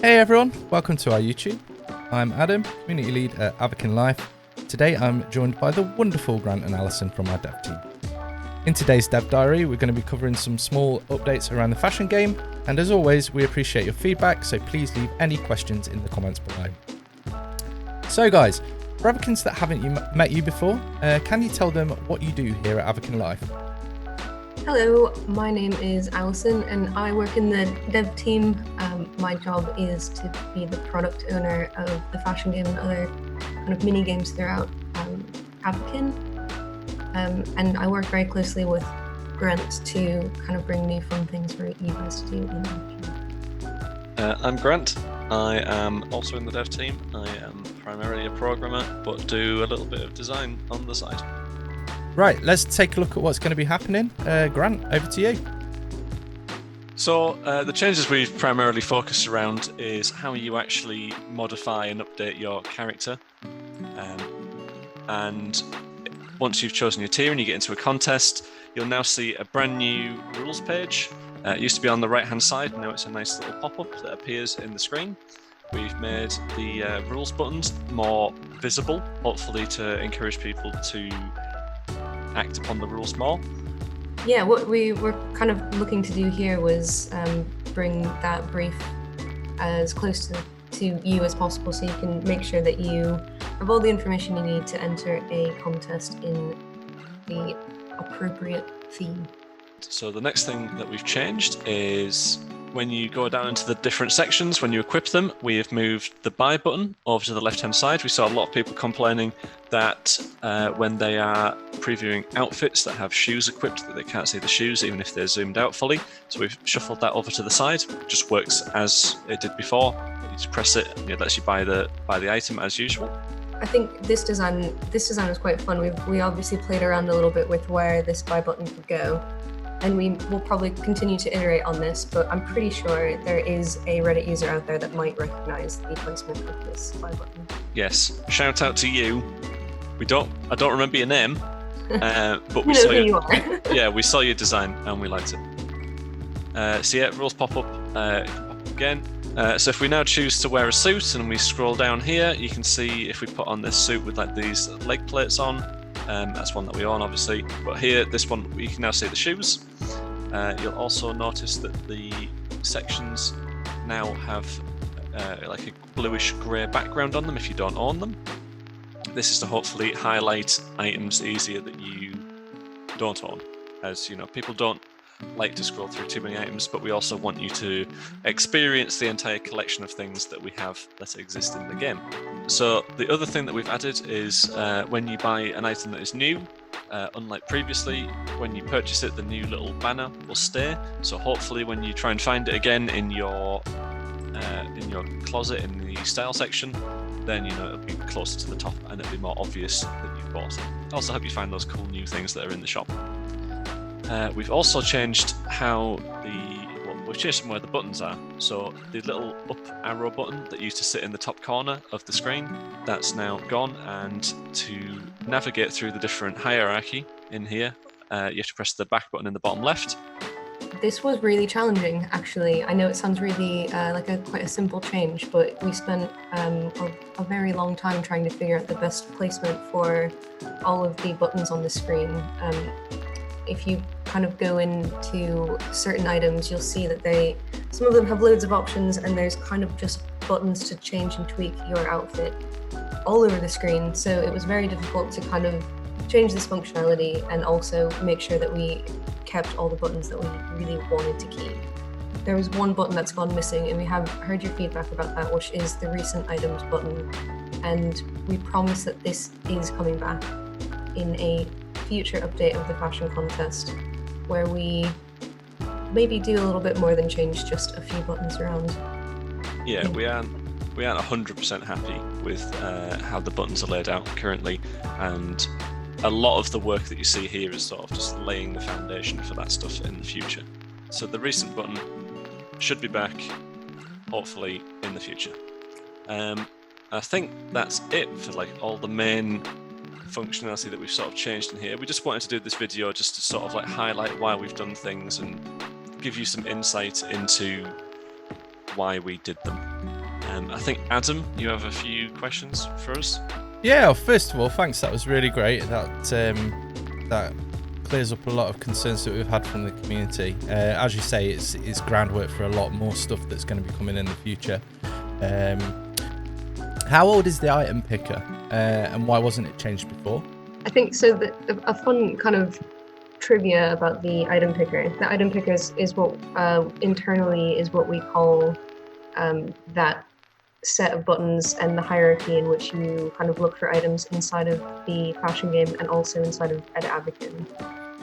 Hey everyone, welcome to our YouTube. I'm Adam, community lead at Avakin Life. Today I'm joined by the wonderful Grant and Alison from our dev team. In today's dev diary, we're going to be covering some small updates around the fashion game, and as always, we appreciate your feedback, so please leave any questions in the comments below. So guys, for Avakins that haven't met you before, can you tell them what you do here at Avakin Life? Hello, my name is Alison and I work in the dev team. My job is to be the product owner of the fashion game and other kind of mini games throughout Avakin. And I work very closely with Grant to kind of bring new fun things for you guys to do in Avakin. I'm Grant. I am also in the dev team. I am primarily a programmer, but do a little bit of design on the side. Right, let's take a look at what's going to be happening. Grant, over to you. So the changes we've primarily focused around is how you actually modify and update your character. And once you've chosen your tier and you get into a contest, you'll now see a brand new rules page. It used to be on the right-hand side, now it's a nice little pop-up that appears in the screen. We've made the rules buttons more visible, hopefully to encourage people to act upon the rules more. Yeah, what we were kind of looking to do here was bring that brief as close to you as possible, so you can make sure that you have all the information you need to enter a contest in the appropriate theme. So the next thing that we've changed is when you go down into the different sections, when you equip them, we have moved the buy button over to the left-hand side. We saw a lot of people complaining that when they are previewing outfits that have shoes equipped, that they can't see the shoes even if they're zoomed out fully. So we've shuffled that over to the side. It just works as it did before. You just press it and it lets you buy the item as usual. I think this design was quite fun. We obviously played around a little bit with where this buy button could go. And we will probably continue to iterate on this, but I'm pretty sure there is a Reddit user out there that might recognize the placement of this buy button. Yes, shout out to you. I don't remember your name, but we know saw who you are. Yeah, we saw your design and we liked it. So yeah, rules pop up again. So if we now choose to wear a suit and we scroll down here, you can see if we put on this suit with like these leg plates on. That's one that we own, obviously. But here, this one, you can now see the shoes. You'll also notice that the sections now have like a bluish grey background on them if you don't own them. This is to hopefully highlight items easier that you don't own. As you know, people don't like to scroll through too many items, but we also want you to experience the entire collection of things that we have that exist in the game. So the other thing that we've added is when you buy an item that is new, unlike previously, when you purchase it, the new little banner will stay. So hopefully when you try and find it again in your closet in the style section, then you know it'll be closer to the top and it'll be more obvious that you've bought it. It'll also help you find those cool new things that are in the shop. We've also changed we've changed where the buttons are. So the little up arrow button that used to sit in the top corner of the screen, that's now gone. And to navigate through the different hierarchy in here, you have to press the back button in the bottom left. This was really challenging, actually. I know it sounds really like quite a simple change, but we spent a very long time trying to figure out the best placement for all of the buttons on the screen. If you kind of go into certain items, you'll see that some of them have loads of options, and there's kind of just buttons to change and tweak your outfit all over the screen. So it was very difficult to kind of change this functionality and also make sure that we kept all the buttons that we really wanted to keep. There was one button that's gone missing, and we have heard your feedback about that, which is the recent items button. And we promise that this is coming back in a future update of the fashion contest, where we maybe do a little bit more than change just a few buttons around. Yeah, we aren't 100% happy with how the buttons are laid out currently, and a lot of the work that you see here is sort of just laying the foundation for that stuff in the future. So the recent button should be back, hopefully, in the future. I think that's it for like all the main functionality that we've sort of changed in here. We just wanted to do this video just to sort of like highlight why we've done things and give you some insight into why we did them. I think, Adam, you have a few questions for us? Yeah, well, first of all, thanks. That was really great. That clears up a lot of concerns that we've had from the community. As you say, it's groundwork for a lot more stuff that's going to be coming in the future. How old is the item picker, and why wasn't it changed before? I think so. A fun kind of trivia about the item picker. The item picker is what internally is what we call that set of buttons and the hierarchy in which you kind of look for items inside of the fashion game and also inside of Avakin.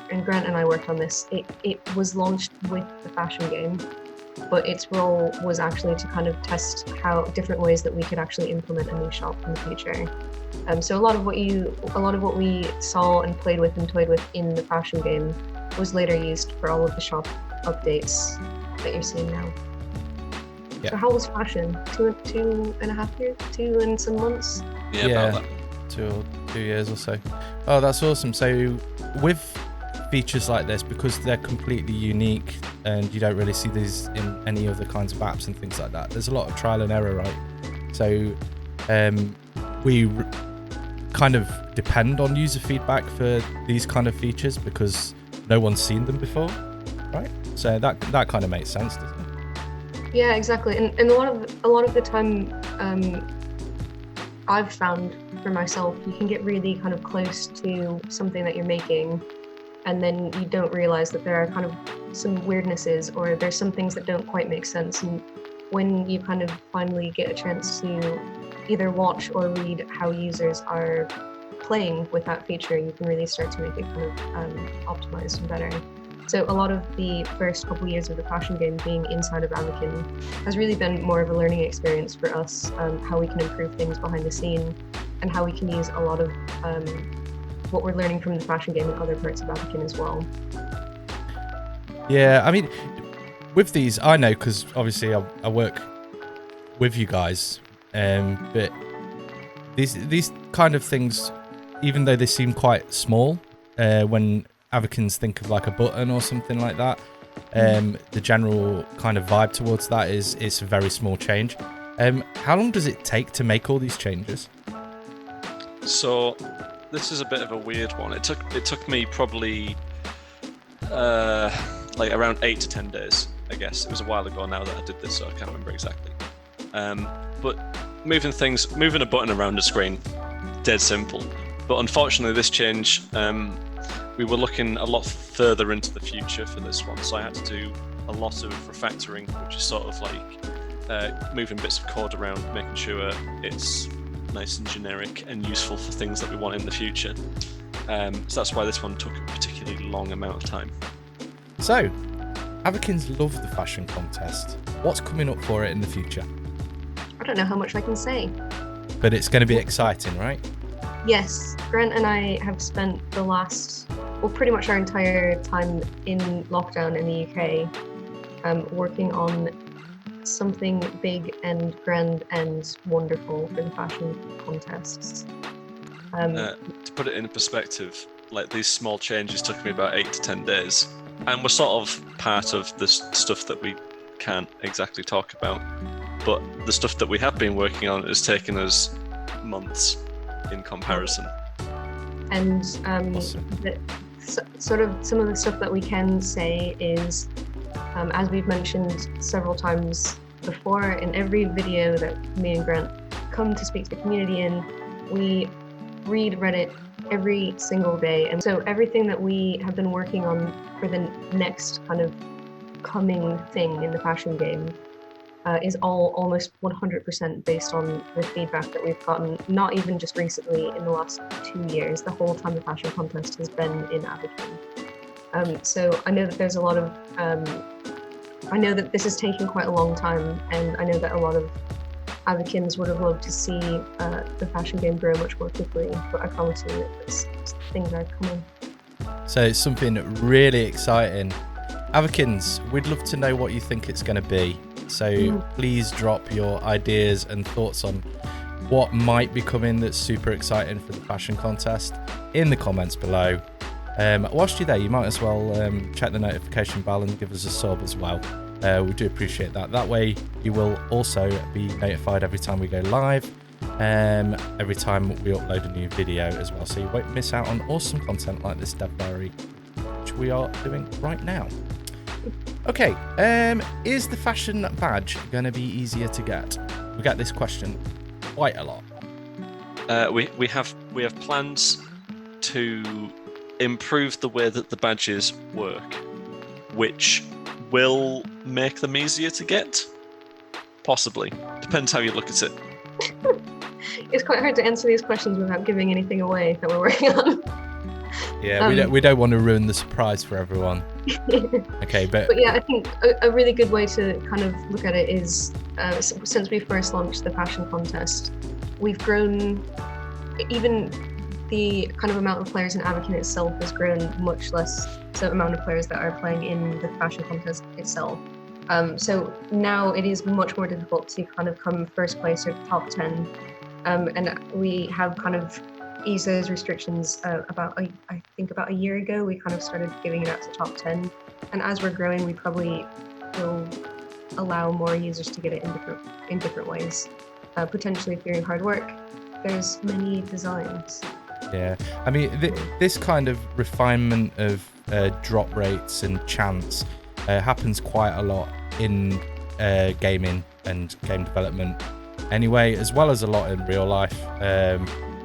And Grant and I worked on this. It was launched with the fashion game, but its role was actually to kind of test how different ways that we could actually implement a new shop in the future. So a lot of what we saw and played with and toyed with in the fashion game was later used for all of the shop updates that you're seeing now. Yeah. So how was fashion? 2.5 years? 2 and some months? Yeah, about that. 2 years or so. Oh, that's awesome. So with features like this, because they're completely unique and you don't really see these in any other kinds of apps and things like that, there's a lot of trial and error, right? So we kind of depend on user feedback for these kind of features because no one's seen them before, right? So that kind of makes sense, doesn't it? Yeah, exactly. And a lot of the time, I've found for myself, you can get really kind of close to something that you're making, and then you don't realize that there are kind of some weirdnesses, or there's some things that don't quite make sense. And when you kind of finally get a chance to either watch or read how users are playing with that feature, you can really start to make it kind of optimized and better. So a lot of the first couple of years of the fashion game being inside of Avakin has really been more of a learning experience for us, how we can improve things behind the scene and how we can use a lot of what we're learning from the fashion game in other parts of Avakin as well. Yeah, I mean, with these, I know because obviously I work with you guys, but these kind of things, even though they seem quite small, when Avakins think of like a button or something like that, the general kind of vibe towards that is it's a very small change. How long does it take to make all these changes? So this is a bit of a weird one. It took me probably like around 8 to 10 days, I guess. It was a while ago now that I did this, so I can't remember exactly. But moving a button around the screen, dead simple. But unfortunately, this change, we were looking a lot further into the future for this one, so I had to do a lot of refactoring, which is sort of like moving bits of code around, making sure it's nice and generic and useful for things that we want in the future. So that's why this one took a particularly long amount of time. So, Avakins love the fashion contest. What's coming up for it in the future? I don't know how much I can say. But it's going to be exciting, right? Yes, Grant and I have spent pretty much our entire time in lockdown in the UK working on something big and grand and wonderful for the fashion contests. To put it in perspective, like these small changes took me about 8 to 10 days, and we're sort of part of this stuff that we can't exactly talk about, but the stuff that we have been working on has taken us months in comparison. And Awesome. sort of some of the stuff that we can say is, as we've mentioned several times before, in every video that me and Grant come to speak to the community in, we read Reddit every single day. And so everything that we have been working on for the next kind of coming thing in the fashion game is all almost 100% based on the feedback that we've gotten, not even just recently in the last 2 years. The whole time the fashion contest has been in Avakin. So I know that there's a lot of, I know that this is taking quite a long time, and I know that a lot of Avakins would have loved to see the fashion game grow much more quickly, but I promise you that things are coming. So it's something really exciting. Avakins, we'd love to know what you think it's going to be. So please drop your ideas and thoughts on what might be coming that's super exciting for the fashion contest in the comments below. Whilst you're there, you might as well check the notification bell and give us a sub as well. We do appreciate that. That way you will also be notified every time we go live, every time we upload a new video as well, so you won't miss out on awesome content like this dev diary, which we are doing right now. Okay, is the fashion badge going to be easier to get? We get this question quite a lot. We have plans to improve the way that the badges work, which will make them easier to get. Possibly. Depends how you look at it. It's quite hard to answer these questions without giving anything away that we're working on. Yeah, we don't want to ruin the surprise for everyone. Okay, but yeah, I think a really good way to kind of look at it is since we first launched the fashion contest, we've grown. Even the kind of amount of players in Avakin itself has grown much less the amount of players that are playing in the fashion contest itself. So now it is much more difficult to kind of come first place or top 10. And we have kind of eased those restrictions I think about a year ago. We kind of started giving it out to top 10. And as we're growing, we probably will allow more users to get it in different ways. Potentially through hard work. There's many designs. Yeah, I mean, this kind of refinement of drop rates and chance happens quite a lot in gaming and game development anyway, as well as a lot in real life.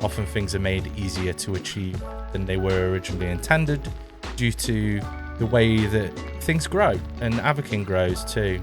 Often things are made easier to achieve than they were originally intended due to the way that things grow, and Avakin grows too,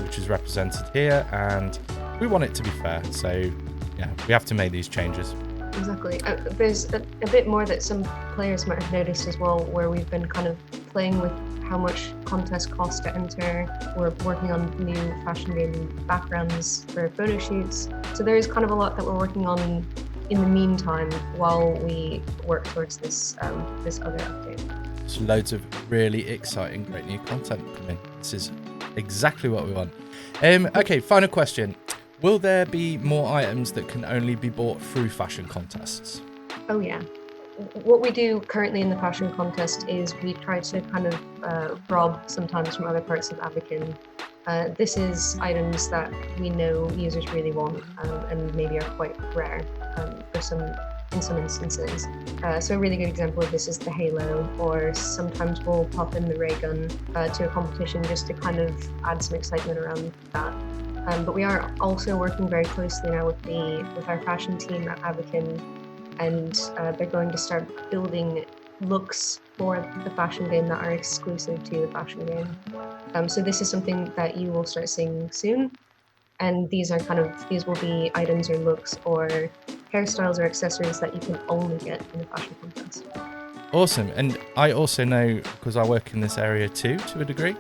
which is represented here, and we want it to be fair, so yeah, we have to make these changes. Exactly. There's a bit more that some players might have noticed as well, where we've been kind of playing with how much contests cost to enter. We're working on new fashion game backgrounds for photo shoots. So there is kind of a lot that we're working on in the meantime while we work towards this other update. There's loads of really exciting, great new content coming. This is exactly what we want. Okay, final question. Will there be more items that can only be bought through fashion contests? Oh yeah. What we do currently in the fashion contest is we try to kind of rob sometimes from other parts of Avakin. This is items that we know users really want and maybe are quite rare in some instances. So a really good example of this is the halo, or sometimes we'll pop in the ray gun to a competition just to kind of add some excitement around that. But we are also working very closely now with our fashion team at Avakin, and they're going to start building looks for the fashion game that are exclusive to the fashion game. So this is something that you will start seeing soon, and these will be items or looks or hairstyles or accessories that you can only get in the fashion contest. Awesome. And I also know, because I work in this area too, to a degree,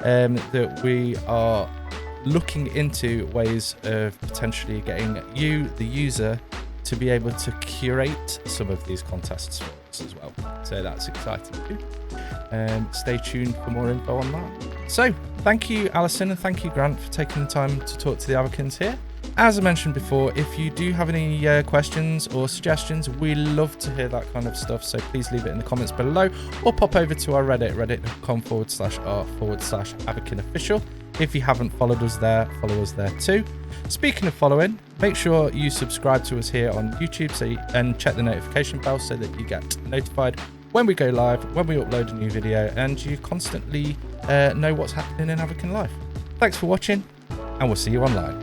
that we are looking into ways of potentially getting you, the user, to be able to curate some of these contests for us as well. So that's exciting too. Stay tuned for more info on that. So thank you, Alison, and thank you, Grant, for taking the time to talk to the Avakins here. As I mentioned before, if you do have any questions or suggestions, we love to hear that kind of stuff. So please leave it in the comments below, or pop over to our Reddit, reddit.com/r/Avakin official. If you haven't followed us there, follow us there too. Speaking of following, make sure you subscribe to us here on YouTube and check the notification bell so that you get notified when we go live, when we upload a new video, and you constantly know what's happening in Avakin life. Thanks for watching, and we'll see you online.